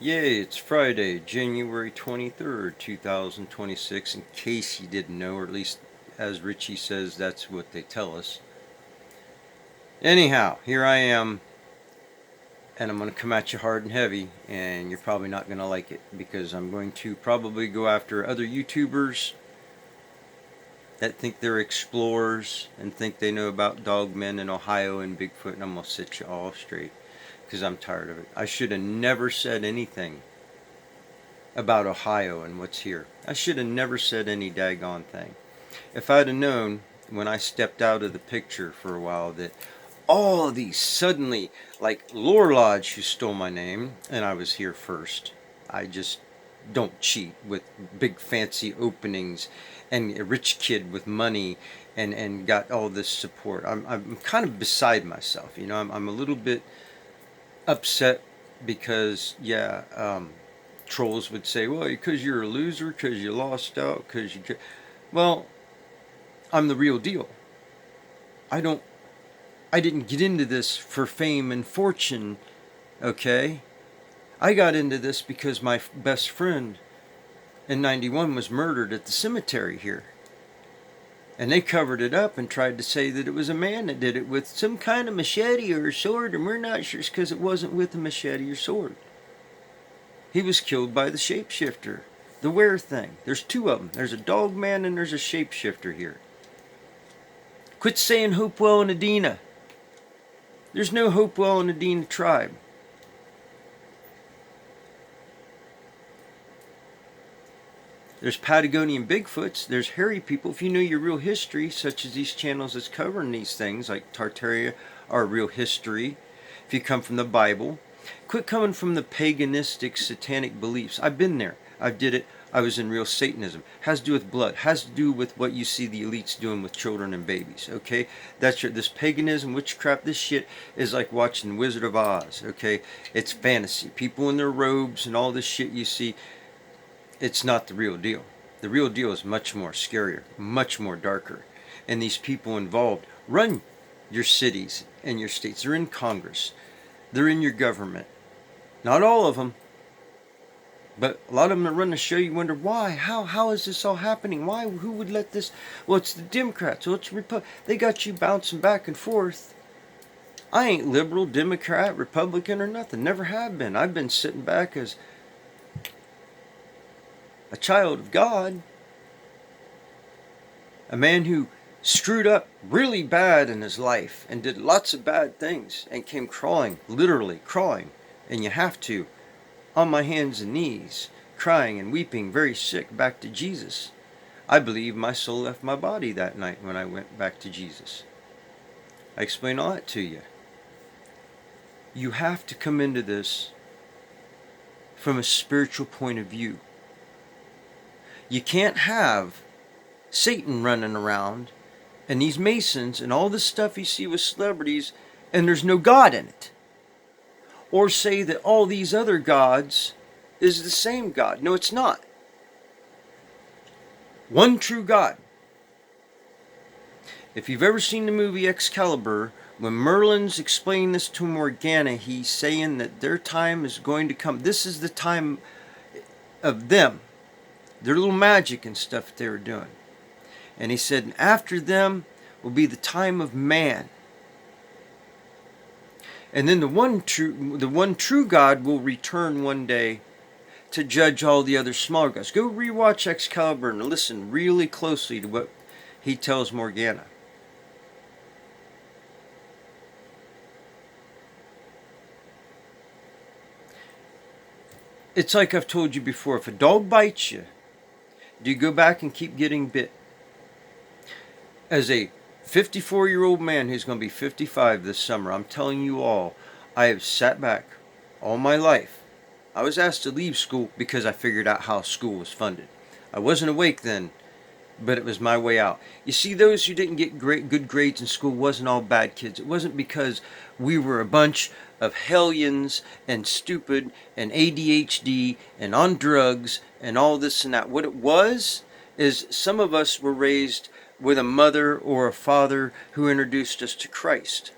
Yay, it's Friday, January 23rd, 2026, in case you didn't know, or at least as Richie says, that's what they tell us. Anyhow, here I am, and I'm going to come at you hard and heavy, and you're probably not going to like it because I'm going to probably go after other YouTubers that think they're explorers and think they know about dogmen in Ohio and Bigfoot, and I'm going to set you all straight because I'm tired of it. I should have never said anything about Ohio and what's here. I should have never said any daggone thing. If I'd have known when I stepped out of the picture for a while that all of these suddenly, like Lore Lodge, who stole my name, and I was here first. I just don't cheat with big fancy openings and a rich kid with money and got all this support. I'm kind of beside myself. I'm a little bit upset because, trolls would say, well, because you're a loser, because you lost out, because you. Well, I'm the real deal. I don't. I didn't get into this for fame and fortune, okay? I got into this because my best friend in '91 was murdered at the cemetery here. And they covered it up and tried to say that it was a man that did it with some kind of machete or sword, and we're not sure because it wasn't with a machete or sword. He was killed by the shapeshifter, the were thing. There's two of them. There's a dog man and there's a shapeshifter here. Quit saying Hopewell and Adina. There's no Hopewell and Adina tribe. There's Patagonian Bigfoots. There's hairy people. If you know your real history, such as these channels that's covering these things, like Tartaria, our real history. If you come from the Bible, quit coming from the paganistic, satanic beliefs. I've been there. I did it. I was in real Satanism. Has to do with blood. Has to do with what you see the elites doing with children and babies. Okay, this paganism, witchcraft. This shit is like watching Wizard of Oz. Okay, it's fantasy. People in their robes and all this shit you see. It's not the real deal. The real deal is much more scarier, much more darker. And these people involved run your cities and your states. They're in Congress. They're in your government. Not all of them, but a lot of them that run the show. You wonder why, how is this all happening? Why, who would let this? Well, it's the Democrats. Well, it's They got you bouncing back and forth. I ain't liberal, Democrat, Republican, or nothing. Never have been. I've been sitting back as a child of God, a man who screwed up really bad in his life and did lots of bad things and came crawling, literally crawling, and you have to, on my hands and knees, crying and weeping, very sick, back to Jesus. I believe my soul left my body that night when I went back to Jesus. I explain all that to you. You have to come into this from a spiritual point of view. You can't have Satan running around and these Masons and all this stuff you see with celebrities and there's no God in it. Or say that all these other gods is the same God. No, it's not. One true God. If you've ever seen the movie Excalibur, when Merlin's explaining this to Morgana, he's saying that their time is going to come. This is the time of them. Their little magic and stuff that they were doing. And he said, after them will be the time of man. And then the one true God will return one day to judge all the other smaller gods. Go rewatch Excalibur and listen really closely to what he tells Morgana. It's like I've told you before, if a dog bites you, do you go back and keep getting bit? As a 54-year-old man who's going to be 55 this summer, I'm telling you all, I have sat back all my life. I was asked to leave school because I figured out how school was funded. I wasn't awake then, but it was my way out. You see, those who didn't get good grades in school wasn't all bad kids. It wasn't because we were a bunch of hellions and stupid and ADHD and on drugs and all this and that. What it was is some of us were raised with a mother or a father who introduced us to Christ.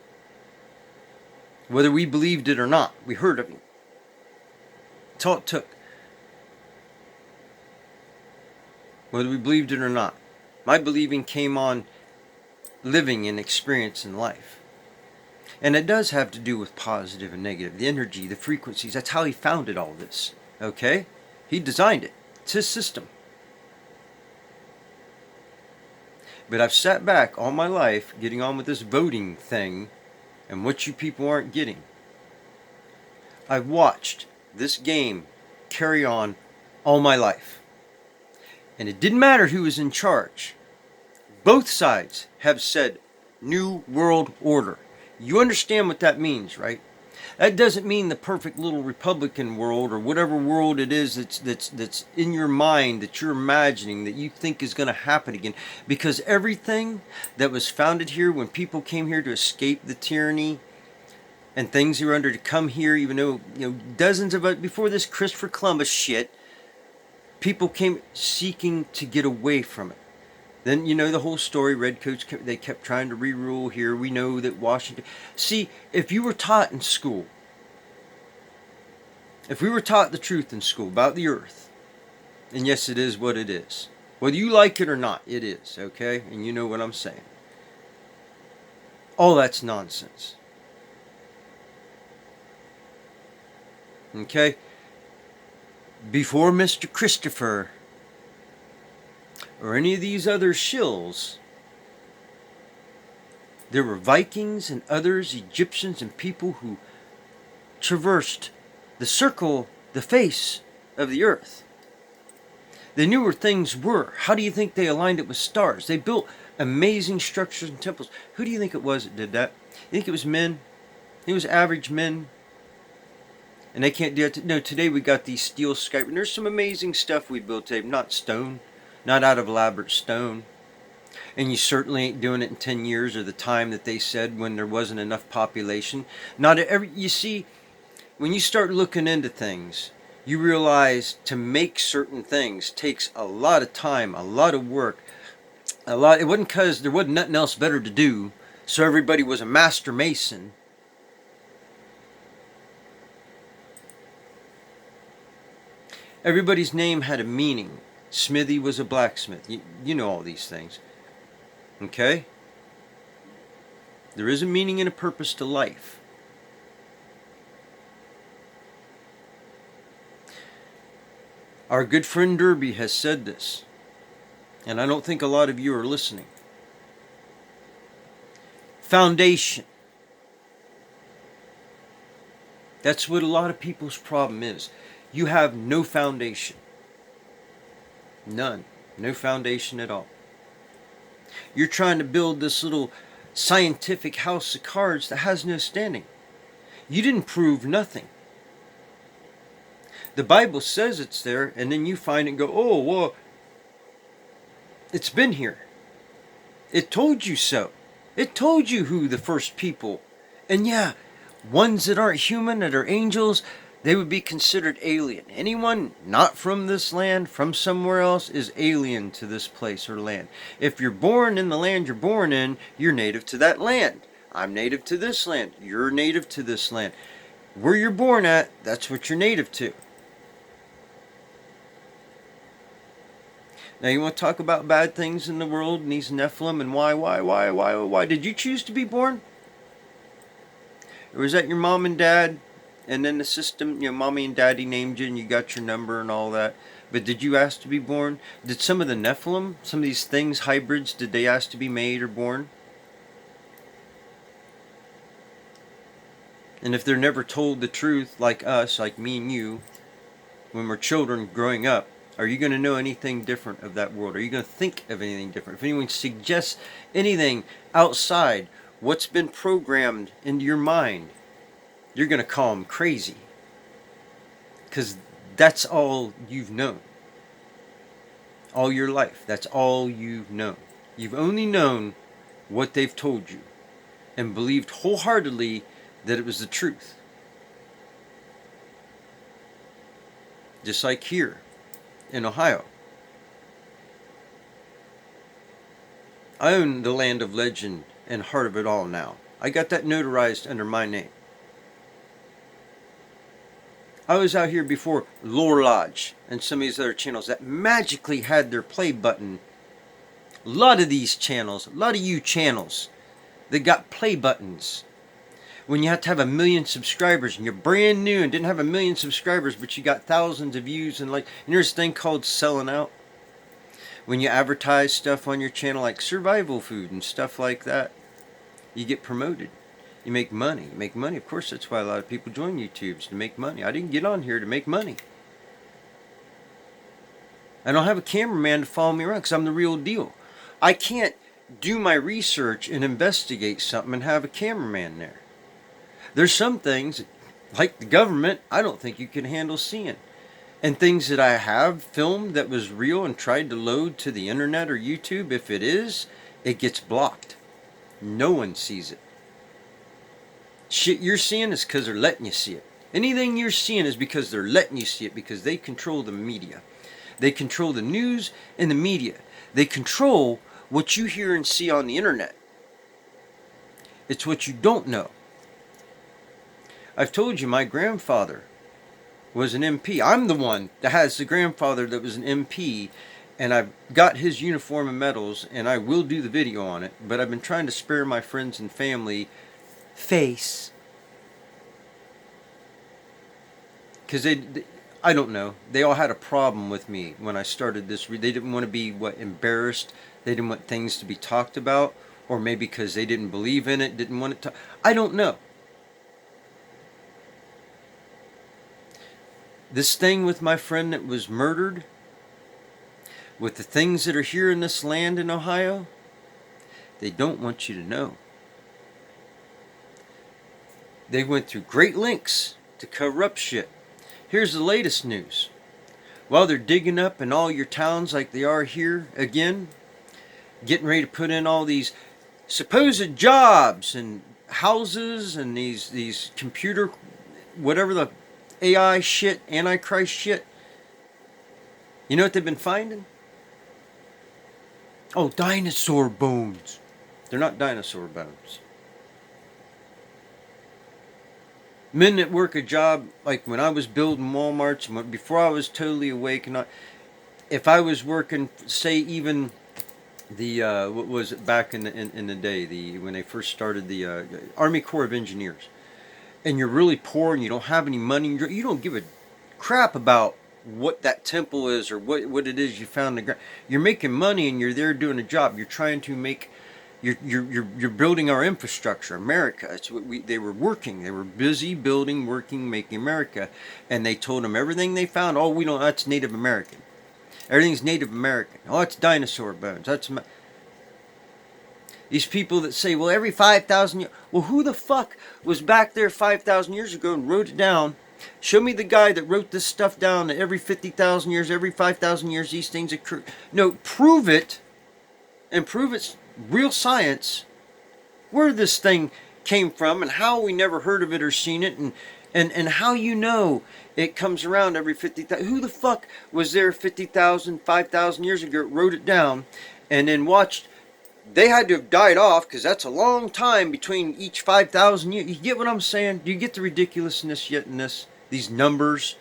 Whether we believed it or not, we heard of him. That's all it took. Whether we believed it or not. My believing came on living and experiencing life. And it does have to do with positive and negative, the energy, the frequencies. That's how he founded all this. Okay? He designed it. It's his system. But I've sat back all my life getting on with this voting thing and what you people aren't getting. I've watched this game carry on all my life. And it didn't matter who was in charge. Both sides have said New World Order. You understand what that means, right? That doesn't mean the perfect little Republican world or whatever world it is that's in your mind that you're imagining that you think is going to happen again. Because everything that was founded here when people came here to escape the tyranny and things they were under to come here, even though dozens of before this Christopher Columbus shit, people came seeking to get away from it. Then, the whole story, redcoats, they kept trying to re-rule here. We know that Washington... See, if you were taught in school, if we were taught the truth in school about the earth, and yes, it is what it is. Whether you like it or not, it is, okay? And you know what I'm saying. All that's nonsense. Okay? Before Mr. Christopher... or any of these other shills, there were Vikings and others, Egyptians and people who traversed the circle, the face of the earth. They knew where things were. How do you think they aligned it with stars? They built amazing structures and temples. Who do you think it was that did that? You think it was men? It was average men. And they can't do it. No, today we got these steel skype. And there's some amazing stuff we built today. Not stone. Not out of elaborate stone. And you certainly ain't doing it in 10 years or the time that they said when there wasn't enough population. You see, when you start looking into things, you realize to make certain things takes a lot of time, a lot of work. It wasn't because there wasn't nothing else better to do, so everybody was a master mason. Everybody's name had a meaning. Smithy was a blacksmith. You know all these things. Okay? There is a meaning and a purpose to life. Our good friend Derby has said this, and I don't think a lot of you are listening. Foundation. That's what a lot of people's problem is. You have no foundation. None. No foundation at all. You're trying to build this little scientific house of cards that has no standing. You didn't prove nothing. The Bible says it's there, and then you find it and go, oh, well, it's been here. It told you so. It told you who the first people. And yeah, ones that aren't human, that are angels, they would be considered alien. Anyone not from this land, from somewhere else, is alien to this place or land. If you're born in the land you're born in, you're native to that land. I'm native to this land. You're native to this land. Where you're born at, that's what you're native to. Now you want to talk about bad things in the world and these Nephilim and why? Did you choose to be born? Or was that your mom and dad? And then the system, mommy and daddy named you and you got your number and all that. But did you ask to be born? Did some of the Nephilim, some of these things, hybrids, did they ask to be made or born? And if they're never told the truth, like us, like me and you, when we're children growing up, are you going to know anything different of that world? Are you going to think of anything different? If anyone suggests anything outside what's been programmed into your mind, you're going to call them crazy. Because that's all you've known. All your life. That's all you've known. You've only known what they've told you. And believed wholeheartedly that it was the truth. Just like here in Ohio. I own the Land of Legend and Heart of It All now. I got that notarized under my name. I was out here before Lore Lodge and some of these other channels that magically had their play button. A lot of these channels, a lot of you channels, they got play buttons. When you have to have 1 million subscribers and you're brand new and didn't have 1 million subscribers, but you got thousands of views and there's this thing called selling out. When you advertise stuff on your channel like survival food and stuff like that, you get promoted. You make money. You make money. Of course, that's why a lot of people join YouTube's to make money. I didn't get on here to make money. I don't have a cameraman to follow me around because I'm the real deal. I can't do my research and investigate something and have a cameraman there. There's some things, like the government, I don't think you can handle seeing. And things that I have filmed that was real and tried to load to the internet or YouTube, if it is, it gets blocked. No one sees it. Shit you're seeing is because they're letting you see it. Anything you're seeing is because they're letting you see it, because they control the media. They control the news and the media. They control what you hear and see on the internet. It's what you don't know. I've told you my grandfather was an MP. I'm the one that has the grandfather that was an MP, and I've got his uniform and medals, and I will do the video on it, but I've been trying to spare my friends and family face. Because I don't know, they all had a problem with me when I started this. They didn't want to be, embarrassed. They didn't want things to be talked about, or maybe because they didn't believe in it, didn't want it to. I don't know. This thing with my friend that was murdered, with the things that are here in this land in Ohio, they don't want you to know. They went through great lengths to cover up shit. Here's the latest news. While they're digging up in all your towns like they are here again, getting ready to put in all these supposed jobs and houses and these computer, whatever the AI shit, Antichrist shit. You know what they've been finding? Oh, dinosaur bones. They're not dinosaur bones. Men that work a job, like when I was building Walmarts, before I was totally awake, and if I was working, say even the what was it back in the day, when they first started the Army Corps of Engineers, and you're really poor and you don't have any money, you don't give a crap about what that temple is or what it is you found in the ground. You're making money and you're there doing a job. You're trying to make. You're building our infrastructure, America. It's what they were working. They were busy building, working, making America. And they told them everything they found. Oh, we don't. That's Native American. Everything's Native American. Oh, it's dinosaur bones. These people that say, well, every 5,000 years. Well, who the fuck was back there 5,000 years ago and wrote it down? Show me the guy that wrote this stuff down that every 50,000 years, every 5,000 years, these things occur. No, prove it, and prove it's real science, where this thing came from and how we never heard of it or seen it, and how you know it comes around every 50,000. Who the fuck was there 50,000, 5,000 years ago, wrote it down, and then watched. They had to have died off because that's a long time between each 5,000 years. You get what I'm saying? Do you get the ridiculousness yet in these numbers?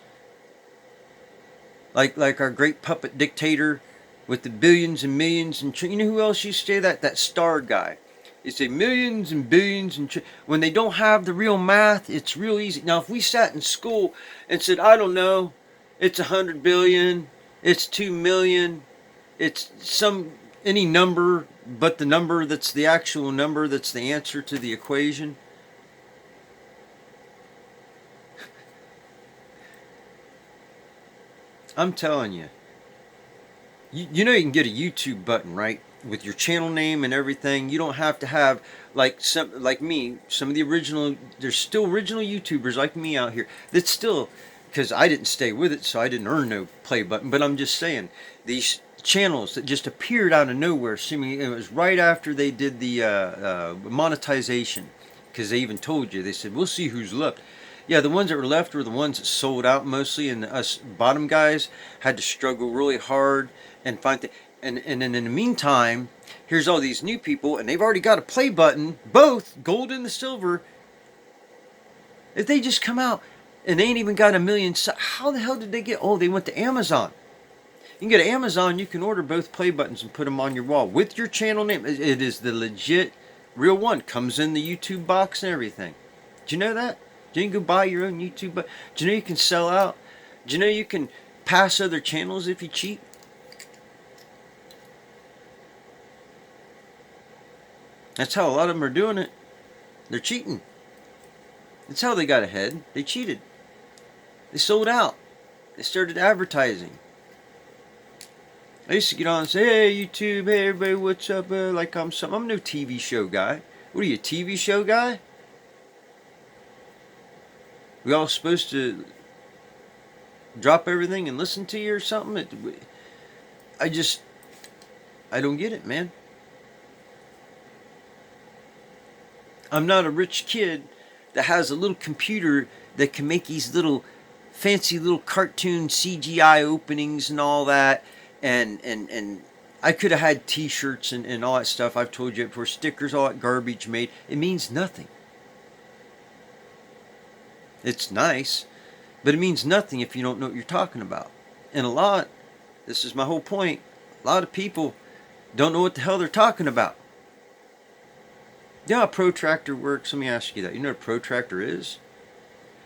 Like our great puppet dictator with the billions and millions and you know who else used to say that? That Star guy. They say millions and billions and when they don't have the real math, it's real easy. Now, if we sat in school and said, I don't know, it's 100 billion, it's 2 million, it's any number but the number that's the actual number that's the answer to the equation. I'm telling you. You know you can get a YouTube button, right? With your channel name and everything. You don't have to have like me, some of the original, there's still original YouTubers like me out here that still, because I didn't stay with it, so I didn't earn no play button, but I'm just saying, these channels that just appeared out of nowhere, assuming it was right after they did the monetization, because they even told you, they said, we'll see who's left. Yeah, the ones that were left were the ones that sold out mostly, and us bottom guys had to struggle really hard and find things. And then in the meantime, here's all these new people, and they've already got a play button, both gold and the silver. If they just come out, And they ain't even got 1 million. How the hell did they get? Oh, they went to Amazon. You can go to Amazon. You can order both play buttons and put them on your wall with your channel name. It is the legit, real one. Comes in the YouTube box and everything. Do you know that? Do you can go buy your own YouTube? Do you know you can sell out? Do you know you can pass other channels if you cheat? That's how a lot of them are doing it. They're cheating. That's how they got ahead. They cheated. They sold out. They started advertising. I used to get on and say, hey, YouTube, hey, everybody, what's up? Like I'm no TV show guy. What are you, a TV show guy? We all supposed to drop everything and listen to you or something? I don't get it, man. I'm not a rich kid that has a little computer that can make these little fancy little cartoon CGI openings and all that. And I could have had t-shirts and all that stuff. I've told you before, stickers, all that garbage made. It means nothing. It's nice, but it means nothing if you don't know what you're talking about. And this is my whole point, a lot of people don't know what the hell they're talking about. You know how a protractor works? Let me ask you that. You know what a protractor is?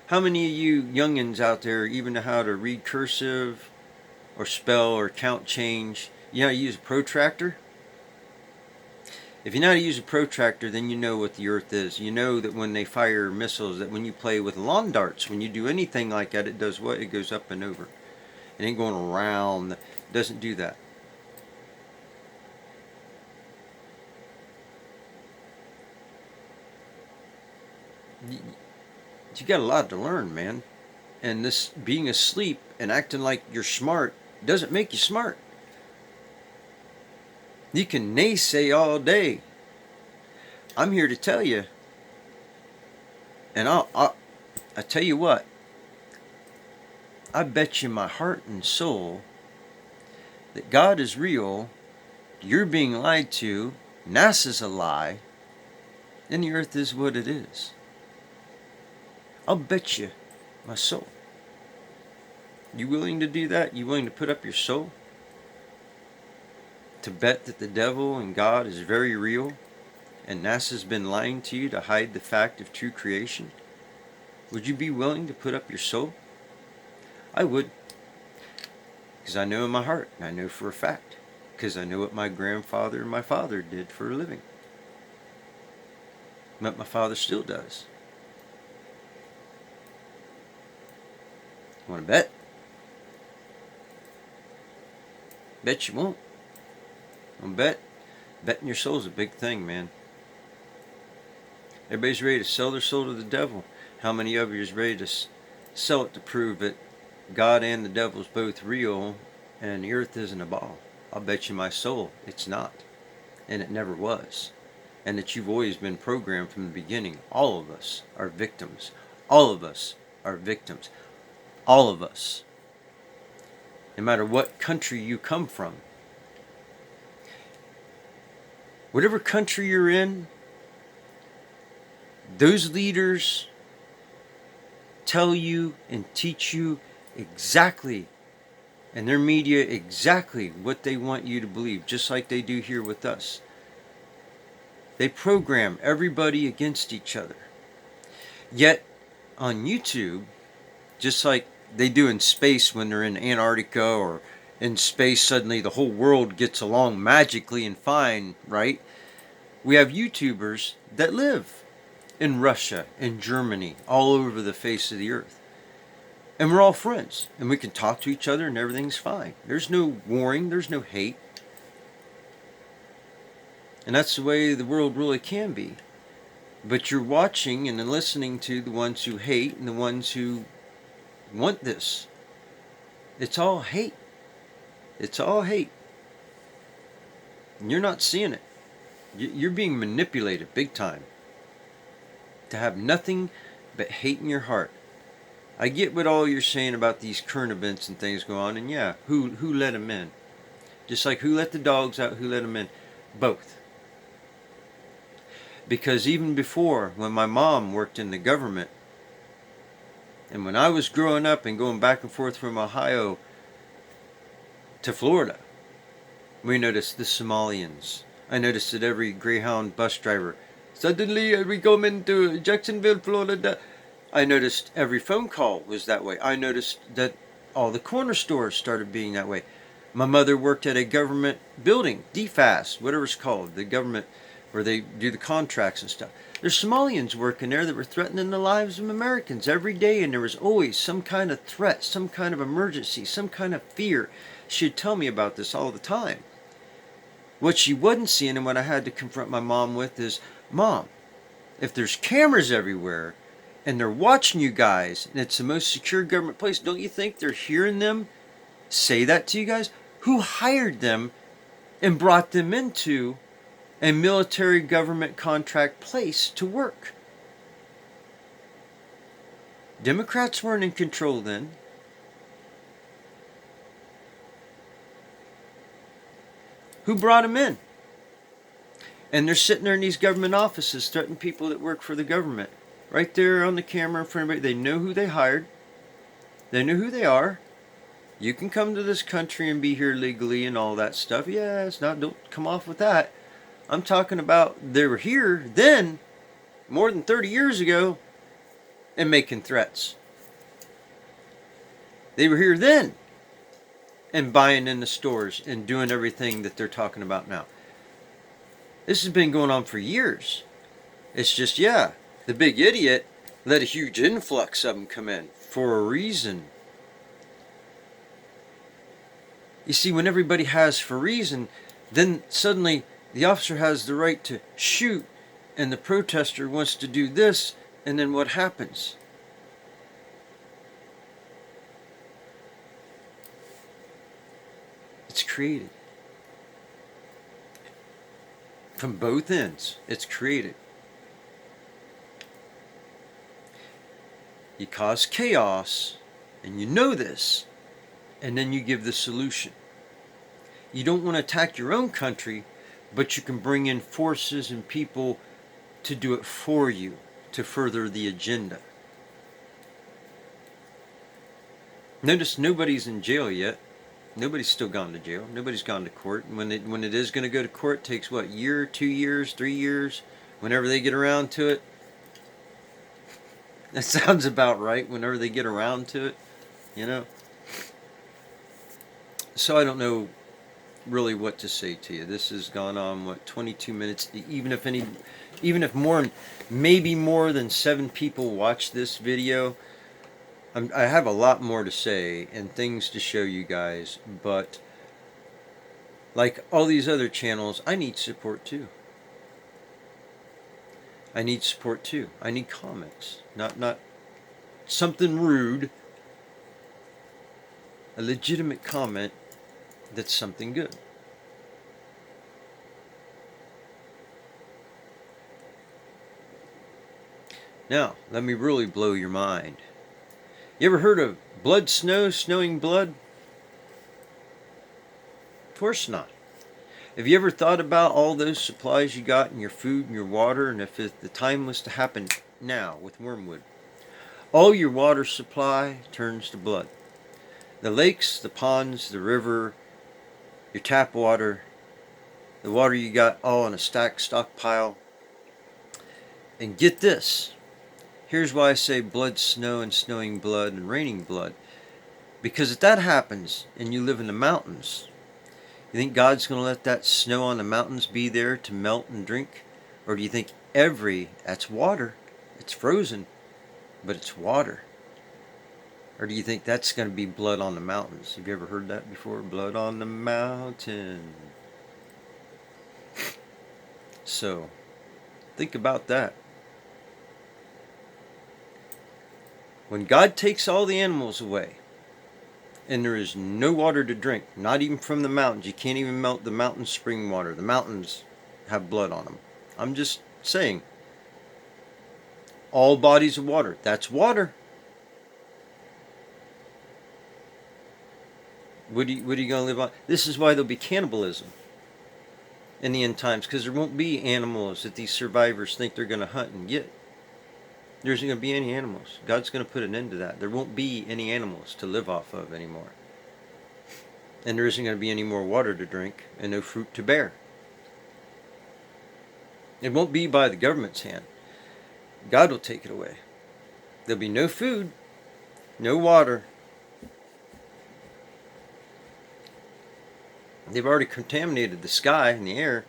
How many of you youngins out there even know how to read cursive or spell or count change? You know how to use a protractor? If you know how to use a protractor, then you know what the earth is. You know that when they fire missiles, that when you play with lawn darts, when you do anything like that, it does what? It goes up and over. It ain't going around. It doesn't do that. You got a lot to learn, man. And this being asleep and acting like you're smart doesn't make you smart. You can naysay all day. I'm here to tell you, and I tell you what, I bet you my heart and soul that God is real, you're being lied to, NASA's a lie, and the earth is what it is. I'll bet you my soul. You willing to do that? You willing to put up your soul? To bet that the devil and God is very real and NASA's been lying to you to hide the fact of true creation? Would you be willing to put up your soul? I would. Because I know in my heart, and I know for a fact, because I know what my grandfather and my father did for a living. What my father still does. Want to bet? Bet you won't. Want to bet? Betting your soul's a big thing, man. Everybody's ready to sell their soul to the devil. How many of you is ready to sell it to prove that God and the devil's both real and the earth isn't a ball? I'll bet you my soul it's not. And it never was. And that you've always been programmed from the beginning. All of us are victims. All of us are victims. All of us. No matter what country you come from. Whatever country you're in, those leaders tell you and teach you exactly, and their media exactly what they want you to believe, just like they do here with us. They program everybody against each other. Yet, on YouTube, just like they do in space when they're in Antarctica or in space, suddenly the whole world gets along magically and fine, right? We have YouTubers that live in Russia, in Germany, all over the face of the earth. And we're all friends. And we can talk to each other and everything's fine. There's no warring, there's no hate. And that's the way the world really can be. But you're watching and listening to the ones who hate and the ones who want this. It's all hate. It's all hate. And you're not seeing it. You're being manipulated big time. To have nothing but hate in your heart. I get what all you're saying about these current events and things go on. And yeah, who let them in? Just like who let the dogs out, who let them in? Both. Because even before, when my mom worked in the government, And when I was growing up and going back and forth from Ohio to Florida, we noticed the Somalians. I noticed that every Greyhound bus driver, suddenly we come into Jacksonville, Florida. I noticed every phone call was that way. I noticed that all the corner stores started being that way. My mother worked at a government building, DFAS, whatever it's called, the government where they do the contracts and stuff. There's Somalians working there that were threatening the lives of Americans every day, and there was always some kind of threat, some kind of emergency, some kind of fear. She'd tell me about this all the time. What she wasn't seeing and what I had to confront my mom with is, Mom, if there's cameras everywhere and they're watching you guys and it's the most secure government place, don't you think they're hearing them say that to you guys? Who hired them and brought them into a military government contract place to work? Democrats weren't in control then. Who brought them in? And they're sitting there in these government offices threatening people that work for the government. Right there on the camera in front of everybody. They know who they hired. They know who they are. You can come to this country and be here legally and all that stuff. Yeah, it's not, don't come off with that. I'm talking about they were here then, more than 30 years ago, and making threats. They were here then and buying in the stores and doing everything that they're talking about now. This has been going on for years. It's just, yeah, the big idiot let a huge influx of them come in for a reason. You see, when everybody has for reason, then suddenly the officer has the right to shoot and the protester wants to do this, and then what happens? It's created. From both ends, it's created. You cause chaos, and you know this, and then you give the solution. You don't want to attack your own country, but you can bring in forces and people to do it for you, to further the agenda. Notice nobody's in jail yet. Nobody's still gone to jail. Nobody's gone to court. And when it is going to go to court, it takes what, year, 2 years, 3 years, whenever they get around to it. That sounds about right, whenever they get around to it, you know. So I don't know really what to say to you. This has gone on, what, 22 minutes. Even if more, maybe more than 7 people watch this video, I have a lot more to say and things to show you guys, but like all these other channels, I need support too. I need support too. I need comments, not something rude. A legitimate comment that's something good. Now, let me really blow your mind. You ever heard of blood snow, snowing blood? Of course not. Have you ever thought about all those supplies you got in your food and your water, and if the time was to happen now with Wormwood, all your water supply turns to blood. The lakes, the ponds, the river, your tap water, the water you got all in a stockpile. And get this. Here's why I say blood snow and snowing blood and raining blood. Because if that happens and you live in the mountains, you think God's going to let that snow on the mountains be there to melt and drink? Or do you think that's water, it's frozen, but it's water? Or do you think that's going to be blood on the mountains? Have you ever heard that before? Blood on the mountain. So, think about that. When God takes all the animals away, and there is no water to drink, not even from the mountains. You can't even melt the mountain spring water. The mountains have blood on them. I'm just saying. All bodies of water. That's water. What are you going to live on? This is why there'll be cannibalism in the end times, because there won't be animals that these survivors think they're going to hunt and get. There isn't going to be any animals. God's going to put an end to that. There won't be any animals to live off of anymore. And there isn't going to be any more water to drink and no fruit to bear. It won't be by the government's hand. God will take it away. There'll be no food, no water. They've already contaminated the sky and the air.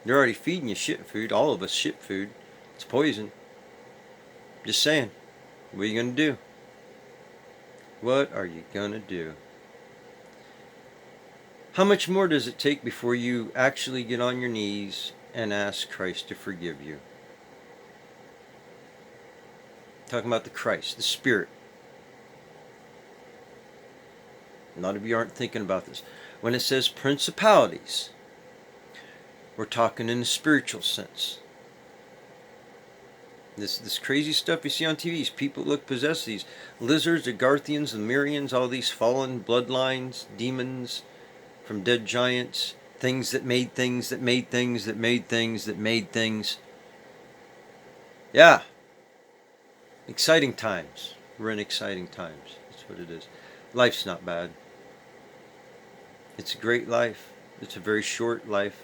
They're already feeding you shit food. All of us shit food. It's poison. Just saying. What are you going to do? What are you going to do? How much more does it take before you actually get on your knees and ask Christ to forgive you? Talking about the Christ, the Spirit. A lot of you aren't thinking about this. When it says principalities, we're talking in the spiritual sense. This crazy stuff you see on TV, people look possessed, these lizards, the Garthians, the Myrians, all these fallen bloodlines, demons from dead giants, things that made things, that made things, that made things, that made things. Yeah. Exciting times. We're in exciting times. That's what it is. Life's not bad. It's a great life. It's a very short life.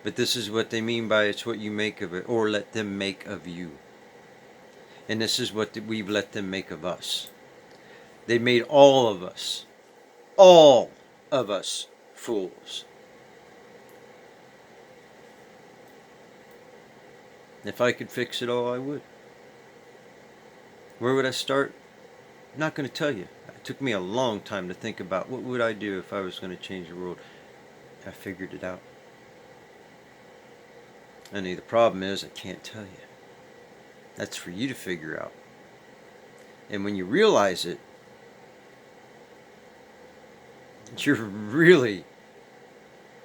But this is what they mean by it's what you make of it, or let them make of you. And this is what we've let them make of us. They made all of us fools. If I could fix it all, I would. Where would I start? I'm not going to tell you. It took me a long time to think about what would I do if I was going to change the world. I figured it out. And the problem is I can't tell you. That's for you to figure out. And when you realize it, you're really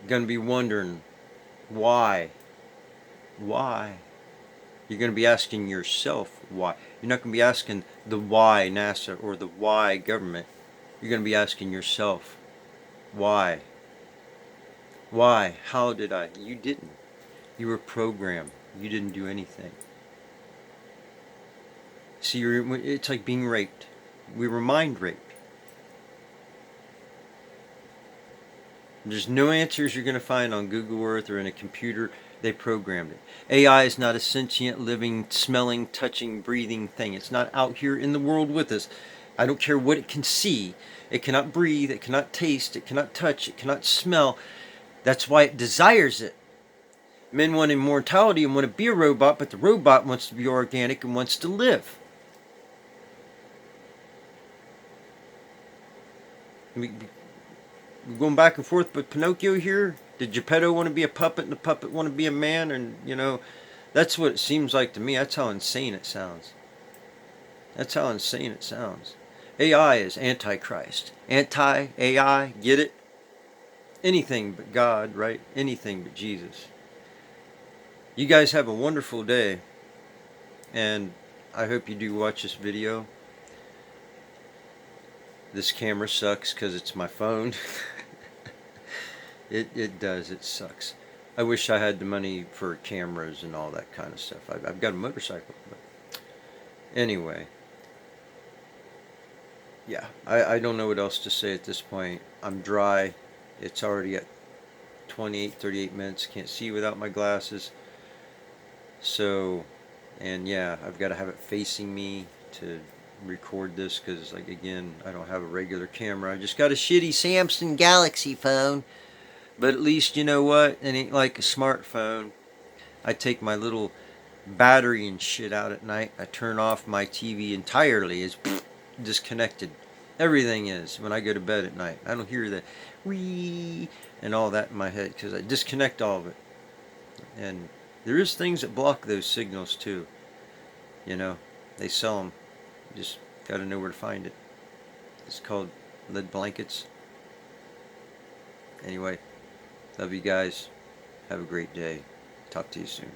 going to be wondering why. Why? You're going to be asking yourself why. You're not going to be asking the why NASA or the why government. You're going to be asking yourself why. Why? How did I? You didn't. You were programmed. You didn't do anything. See, it's like being raped. We were mind raped. There's no answers you're going to find on Google Earth or in a computer. They programmed it. AI is not a sentient, living, smelling, touching, breathing thing. It's not out here in the world with us. I don't care what it can see. It cannot breathe. It cannot taste. It cannot touch. It cannot smell. That's why it desires it. Men want immortality and want to be a robot, but the robot wants to be organic and wants to live. We're going back and forth, but Pinocchio here, did Geppetto want to be a puppet and the puppet want to be a man? And, that's what it seems like to me. That's how insane it sounds. That's how insane it sounds. AI is Antichrist. Anti-AI, get it? Anything but God, right? Anything but Jesus. You guys have a wonderful day, and I hope you do watch this video. This camera sucks because it's my phone. It does. It sucks. I wish I had the money for cameras and all that kind of stuff. I've got a motorcycle. But anyway. Yeah, I don't know what else to say at this point. I'm dry. It's already at 28, 38 minutes. Can't see without my glasses. So, and yeah, I've got to have it facing me to record this because, like, again, I don't have a regular camera. I just got a shitty Samsung Galaxy phone. But at least, you know what? It ain't like a smartphone. I take my little battery and shit out at night. I turn off my TV entirely. It's disconnected. Everything is when I go to bed at night. I don't hear the wee and all that in my head because I disconnect all of it. And there is things that block those signals too. They sell them. You just got to know where to find it. It's called lead blankets. Anyway, love you guys. Have a great day. Talk to you soon.